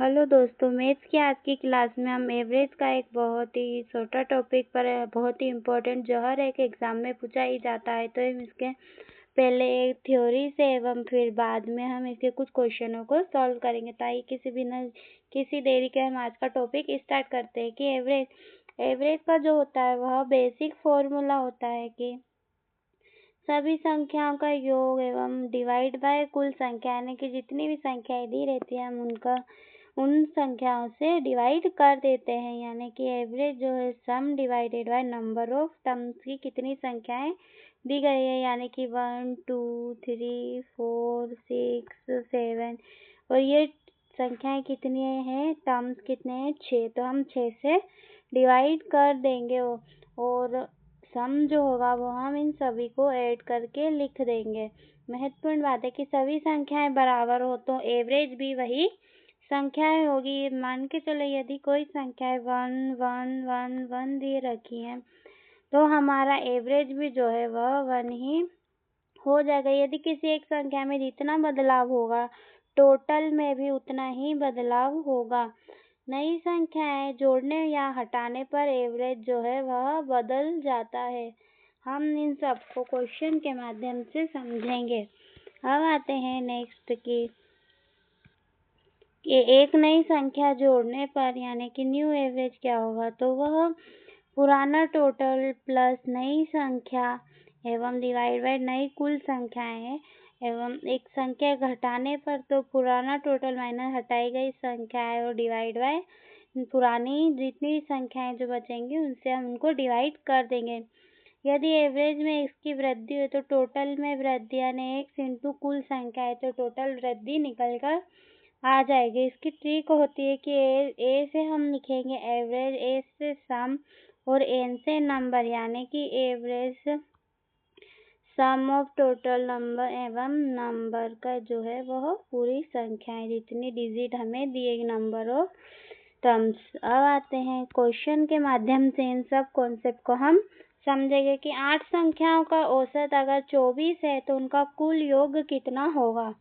Hello दोस्तों, maths की आज की क्लास में हम एवरेज का एक बहुत ही छोटा टॉपिक पर बहुत ही इम्पोर्टेंट जो हर एक एग्जाम में पूछा ही जाता है, तो हम इसके पहले एक थ्योरी से एवं फिर बाद में हम इसके कुछ क्वेश्चनों को सॉल्व करेंगे। ताकि किसी देरी के हम आज का टॉपिक स्टार्ट करते हैं कि एवरेज का जो होता है वह बेसिक फॉर्मूला होता है कि सभी संख्याओं का योग एवं डिवाइड बाय कुल संख्या, यानी कि जितनी भी संख्याएं दी रहती है हम उन संख्याओं से डिवाइड कर देते हैं। यानी कि एवरेज जो है सम divided by number of terms की कितनी संख्याएं दी गई है, यानी कि 1 2 3 4 6 7 और ये संख्याएं कितनी हैं, टर्म्स कितने हैं, 6। तो हम 6 से डिवाइड कर देंगे और सम जो होगा वो हम इन सभी को ऐड करके लिख देंगे। महत्वपूर्ण बात है कि सभी संख्याएं बराबर हो तो एवरेज भी वही संख्याएं होगी। मान के चलो यदि कोई संख्याएं 1 1 1 1 दे रखी है तो हमारा एवरेज भी जो है वह 1 ही हो जाएगा। यदि किसी एक संख्या में जितना बदलाव होगा टोटल में भी उतना ही बदलाव होगा। नई संख्याएं जोड़ने या हटाने पर एवरेज जो है वह बदल जाता है। हम इन सब को क्वेश्चन के माध्यम से समझेंगे। अब आते हैं नेक्स्ट कि एक नई संख्या जोड़ने पर यानी कि न्यू एवरेज क्या होगा, तो वह पुराना टोटल प्लस नई संख्या एवं डिवाइड बाय नई कुल संख्याएं है। एवं एक संख्या घटाने पर तो पुराना टोटल माइनस हटाई गई संख्या है और डिवाइड बाय पुरानी जितनी संख्याएं जो बचेंगी उनसे हम उनको डिवाइड कर देंगे। यदि एवरेज में x की वृद्धि हो तो टोटल में वृद्धि यानी x इंटू कुल संख्या है तो टोटल वृद्धि निकल कर आ जाएगी। इसकी ट्रिक होती है कि ए से हम लिखेंगे एवरेज, ए से सम और एन से नंबर, यानी कि average some of total number एवं नंबर का जो है वह पूरी संख्याएं जितनी डिजिट हमें दिए नंबर ऑफ टर्म्स। अब आते हैं क्वेश्चन के माध्यम से इन सब कॉन्सेप्ट को हम समझेंगे कि 8 संख्याओं का औसत अगर 24 है तो उनका कुल योग कितना होगा।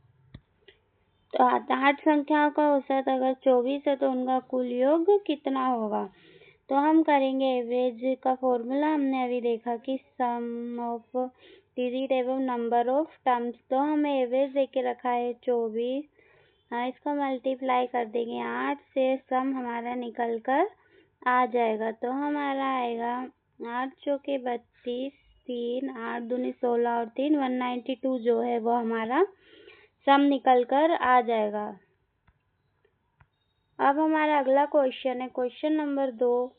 तो 8 संख्याओं का औसत अगर 24 है तो उनका कुल योग कितना होगा। तो हम करेंगे एवरेज का फॉर्मूला हमने अभी देखा कि सम ऑफ डिजिट एवं नंबर ऑफ टर्म्स। तो हमें एवरेज देके रखा है 24, इसका मल्टीप्लाई कर देंगे 8 से, सम हमारा निकल कर आ जाएगा। तो हमारा आएगा 8 चौके 32, 3 8 दूनी 16 और 3 192 जो है वो हमारा सम निकल कर आ जाएगा। अब हमारा अगला क्वेश्चन है क्वेश्चन नंबर 2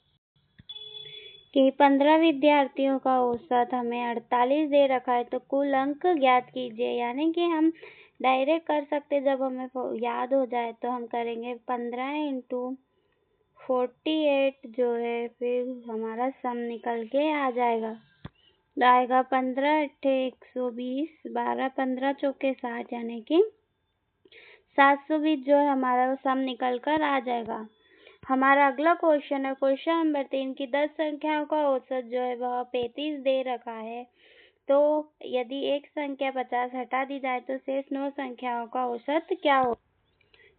कि 15 विद्यार्थियों का औसत हमें 48 दे रखा है तो कुल अंक ज्ञात कीजिए। यानी कि हम डायरेक्ट कर सकते, जब हमें याद हो जाए तो हम करेंगे 15 इंटू 48 जो है, फिर हमारा सम निकल के आ जाएगा। आएगा 15 अट्ठे 120, 12 15 चौके 60, यानी कि 720 जो है हमारा सम निकल कर आ जाएगा। हमारा अगला क्वेश्चन है क्वेश्चन नंबर 3 की 10 संख्याओं का औसत जो है वह 35 दे रखा है। तो यदि एक संख्या 50 हटा दी जाए तो शेष 9 संख्याओं का औसत क्या हो।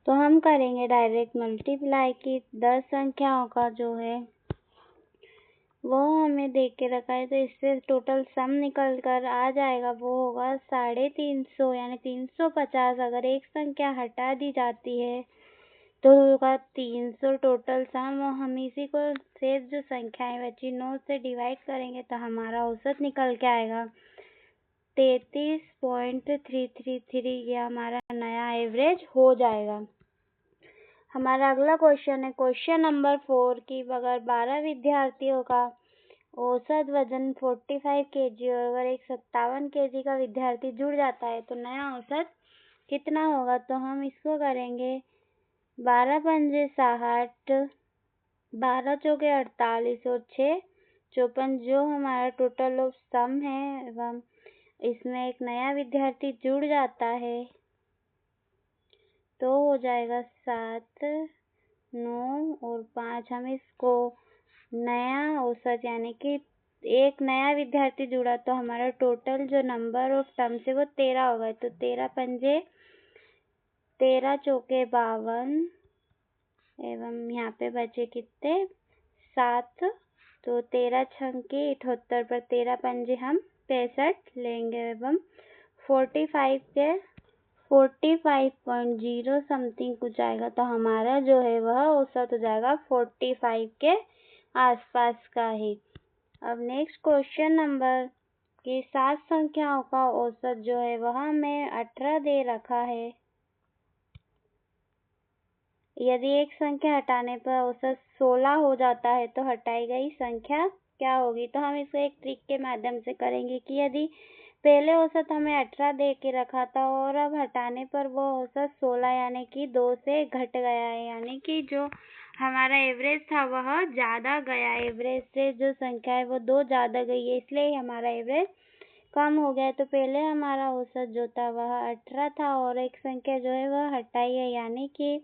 तो हम करेंगे डायरेक्ट मल्टीप्लाई की 10 संख्याओं का जो है वो हमें देख के रखा है तो इससे टोटल सम निकल कर आ जाएगा, वो होगा 350 यानी 350। अगर एक संख्या हटा दी जाती है तो होगा 300 टोटल सम। और हम इसी को शेष जो संख्याएं बची 9 से डिवाइड करेंगे तो हमारा औसत निकल के आएगा 33.333। ये हमारा नया एवरेज हो जाएगा। हमारा अगला क्वेश्चन है क्वेश्चन नंबर 4 की अगर 12 विद्यार्थियों का औसत वजन 45 kg और अगर एक 57 kg का विद्यार्थी जुड़ जाता है तो नया औसत कितना होगा। तो हम इसको करेंगे 12 पंजे 60, 12 चौके 48 और 6 54 जो हमारा टोटल ऑफ सम है एवं इसमें एक नया विद्यार्थी जुड़ जाता है तो हो जाएगा 7 9 और 5। हम इसको नया औसत यानी कि एक नया विद्यार्थी जुड़ा तो हमारा टोटल जो नंबर ऑफ टर्म्स है वो 13 होगा। तो 13 पंजे 13 चौके 52, एवं यहाँ पे बचे कितने 7, तो 13 छंके 78 पर 13 पंजे हम 65 लेंगे एवं 45.0 समथिंग कुछ आएगा, तो हमारा जो है वह औसत हो जाएगा 45 के आसपास का ही। अब नेक्स्ट क्वेश्चन नंबर की 7 संख्याओं का औसत जो है वह हमें 18 दे रखा है। यदि एक संख्या हटाने पर औसत 16 हो जाता है तो हटाई गई संख्या क्या होगी? तो हम इसे एक ट्रिक के माध्यम से करेंगे कि यदि पहले औसत हमें 18 दे के रखा था और अब हटाने पर वो औसत 16 यानी कि 2 से घट गया है, यानी कि जो हमारा एवरेज था वह ज़्यादा गया, एवरेज से जो संख्या है वो 2 ज़्यादा गई है, इसलिए हमारा एवरेज कम हो गया। तो पहले हमारा औसत जो था वह 18 था और एक संख्या जो है वह हटाई है, यानी कि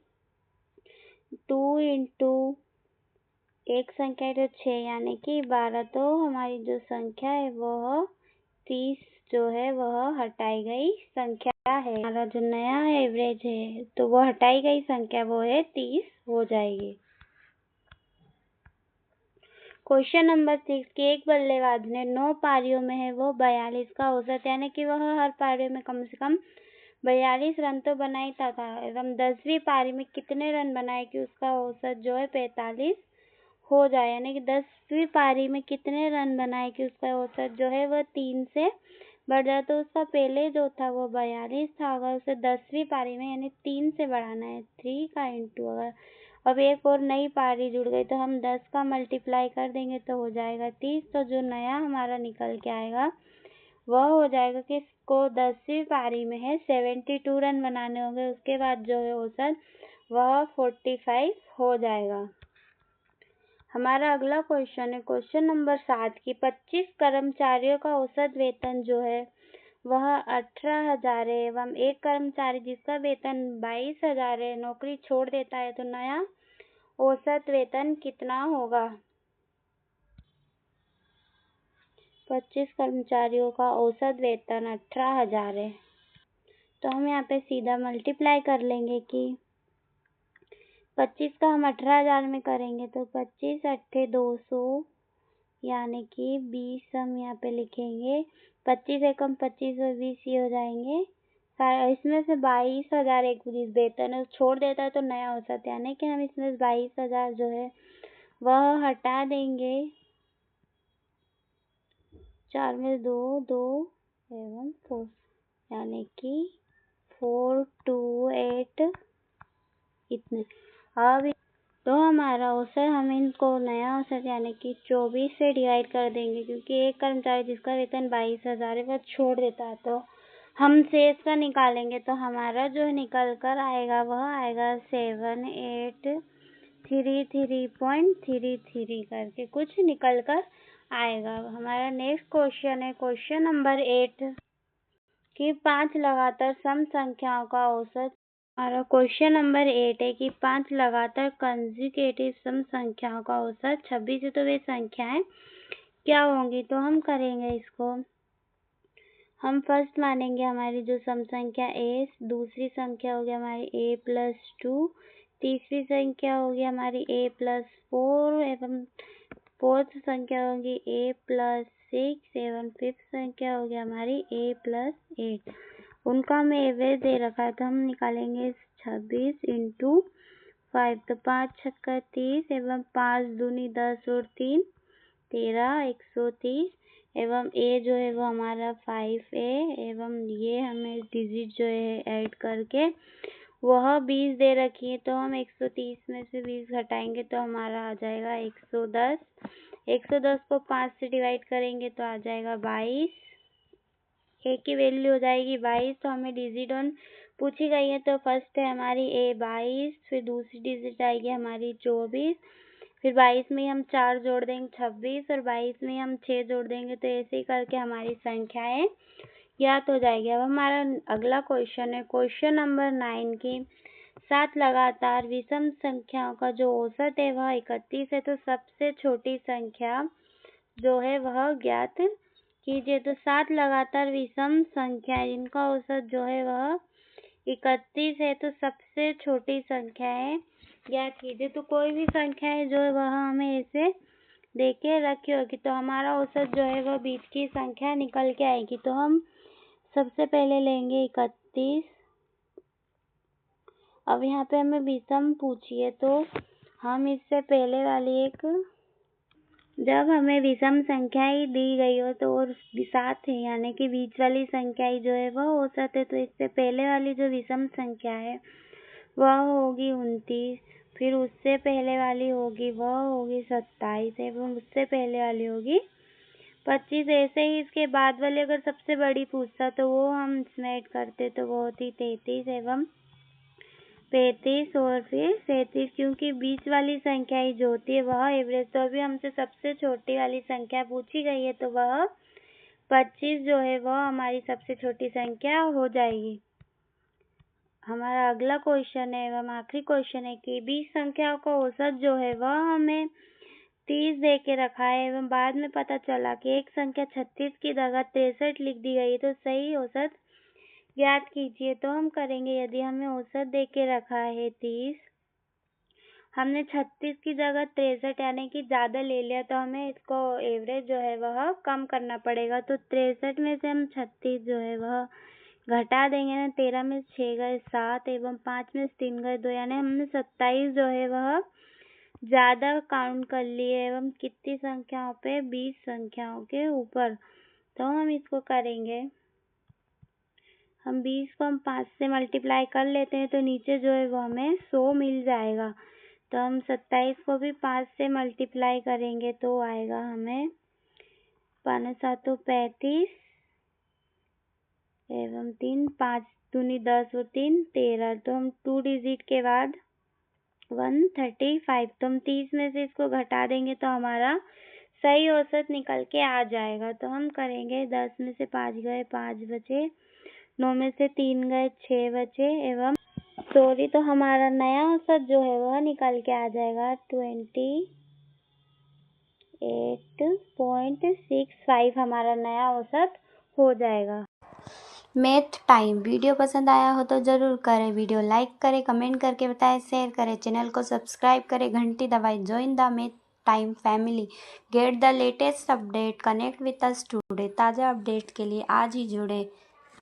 2 इंटू एक संख्या तो 6 यानी कि 12, तो हमारी जो संख्या है वह 30 जो है वह हटाई गई संख्या है। हमारा जो नया एवरेज है तो वो हटाई गई संख्या वो है 30 हो जाएगी। क्वेश्चन नंबर 6 की एक बल्लेबाज ने 9 पारियों में है वो 42 का औसत, यानी कि वह हर पारी में कम से कम 42 रन तो बनाई था एवं 10वीं पारी में कितने रन बनाए कि उसका औसत जो है 45 हो जाए, यानी कि 10वीं पारी में कितने रन बनाए कि उसका औसत जो है वह 3 से बढ़ जाए। तो उसका पहले जो था वो 42 था, अगर उसे 10वीं पारी में यानी 3 से बढ़ाना है, 3 का इंटू अगर अब एक और नई पारी जुड़ गई तो हम 10 का मल्टीप्लाई कर देंगे तो हो जाएगा 30। तो जो नया हमारा निकल के आएगा वह हो जाएगा कि इसको 10वीं पारी में है 72 रन बनाने होंगे, उसके बाद जो है औसत वह 45 हो जाएगा। हमारा अगला क्वेश्चन है क्वेश्चन नंबर 7 की 25 कर्मचारियों का औसत वेतन जो है वह 18,000 है एवं एक कर्मचारी जिसका वेतन 22,000 है नौकरी छोड़ देता है, तो नया औसत वेतन कितना होगा? 25 कर्मचारियों का औसत वेतन 18,000 है, तो हम यहाँ पे सीधा मल्टीप्लाई कर लेंगे कि 25 का हम 18,000 में करेंगे तो 25 अट्ठे 200 यानी कि 20 हम यहाँ पे लिखेंगे, 25 एकम 25 और 20 ये हो जाएंगे, इसमें से 22,000 एक वेतन है छोड़ देता है तो नया औसत, यानी कि हम इसमें 22,000 जो है वह हटा देंगे, 4 में 2 2 एवं 4 यानी कि 428 इतने। अब तो हमारा औसत हम इनको नया औसत यानी कि 24 से डिवाइड कर देंगे, क्योंकि एक कर्मचारी जिसका वेतन 22,000 है वह छोड़ देता है, तो हम शेष का निकालेंगे तो हमारा जो निकल कर आएगा वह आएगा 7833.33 करके कुछ निकल कर आएगा। हमारा नेक्स्ट क्वेश्चन है क्वेश्चन नंबर 8 कि 5 लगातार सम संख्याओं का औसत। हमारा क्वेश्चन नंबर 8 है कि 5 लगातार कंसेक्यूटिव सम संख्याओं का औसत 26 है, तो वे संख्याएं क्या होंगी? तो हम करेंगे इसको, हम फर्स्ट मानेंगे हमारी जो सम संख्या a, दूसरी संख्या होगी हमारी a+2, तीसरी संख्या होगी हमारी a+4 एवं फोर्थ संख्या होगी a+6 एवं फिफ्थ संख्या होगी हमारी a+8। उनका हमें एवरेज दे रखा है तो हम निकालेंगे 26 इंटू 5, तो 5 छक्का 30 एवं 5 दूनी 10 और 3 13 130 एवं a जो है वो हमारा 5a एवं ये हमें डिजिट जो है ऐड करके वह 20 दे रखी है, तो हम 130 में से 20 घटाएंगे तो हमारा आ जाएगा 110। 110 को 5 से डिवाइड करेंगे तो आ जाएगा 22, a की वैल्यू हो जाएगी 22, तो हमें डिजिट ऑन पूछी गई है तो फर्स्ट है हमारी a 22, फिर दूसरी डिजिट आएगी हमारी 24, फिर 22 में हम 4 जोड़ देंगे 26 और 22 में हम 6 जोड़ देंगे, तो ऐसे ही करके हमारी संख्याएं ज्ञात हो जाएगी। अब हमारा अगला क्वेश्चन है क्वेश्चन नंबर 9 की 7 लगातार विषम संख्याओं का जो औसत है वह 31 है, तो सबसे छोटी संख्या जो है वह ज्ञात कीजिए। तो 7 लगातार विषम संख्या जिनका औसत जो है वह 31 है, तो सबसे छोटी संख्या है ज्ञात कीजिए। तो कोई भी संख्या है जो वह हमें ऐसे दे के रखी होगी, तो हमारा औसत जो है वह बीच की संख्या निकल के आएगी। तो हम सबसे पहले लेंगे 31। अब यहाँ पे हमें विषम पूछिए, तो हम इससे पहले वाली जब हमें विषम संख्या ही दी गई हो तो और साथ है यानी कि बीच वाली संख्या ही जो है वह औसत है, तो इससे पहले वाली जो विषम संख्या है वह होगी 29, फिर उससे पहले वाली होगी वह होगी 27 एवं उससे पहले वाली होगी 25। ऐसे ही इसके बाद वाली अगर सबसे बड़ी पूछता तो वो हम इसमें ऐड करते तो वो होती 33 एवं 35 और फिर 37, क्योंकि बीच वाली संख्या ही जो होती है वह एवरेज। तो अभी हमसे सबसे छोटी वाली संख्या पूछी गई है, तो वह 25 जो है वह हमारी सबसे छोटी संख्या हो जाएगी। हमारा अगला क्वेश्चन है एवं आखिरी क्वेश्चन है कि बीच संख्याओं का औसत जो है वह हमें 30 दे के रखा है एवं बाद में पता चला कि एक संख्या 36 की जगह 63 लिख दी गई, तो सही औसत ज्ञात कीजिए। तो हम करेंगे, यदि हमें औसत दे के रखा है 30, हमने 36 की जगह 63 यानी कि ज़्यादा ले लिया, तो हमें इसको एवरेज जो है वह कम करना पड़ेगा। तो 63 में से हम 36 जो है वह घटा देंगे ना, 13 में 6 गए 7 एवं 5 में 3 गए 2, यानी हमने 27 जो है वह ज़्यादा काउंट कर लिए एवं कितनी संख्याओं पे, 20 संख्याओं के ऊपर। तो हम इसको करेंगे, हम 20 को हम 5 से मल्टीप्लाई कर लेते हैं तो नीचे जो है वो हमें 100 मिल जाएगा। तो हम 27 को भी 5 से मल्टीप्लाई करेंगे तो आएगा हमें 5 7 35 एवं 3 5 दूनी 10 और 3 13। तो हम 2 डिजिट के बाद 135, तो हम 30 में से इसको घटा देंगे तो हमारा सही औसत निकल के आ जाएगा। तो हम करेंगे, 10 में से 5 गए 5 बचे, 9 में से 3 गए 6 बचे एवं तो हमारा नया औसत जो है वह निकल के आ जाएगा 28.65 हमारा नया औसत हो जाएगा। मैथ टाइम वीडियो पसंद आया हो तो ज़रूर करें, वीडियो लाइक करें, कमेंट करके बताएं, शेयर करें, चैनल को सब्सक्राइब करें, घंटी दबाएं। Join the math time family, get the latest update, connect with us today. ताज़ा अपडेट के लिए आज ही जुड़ें।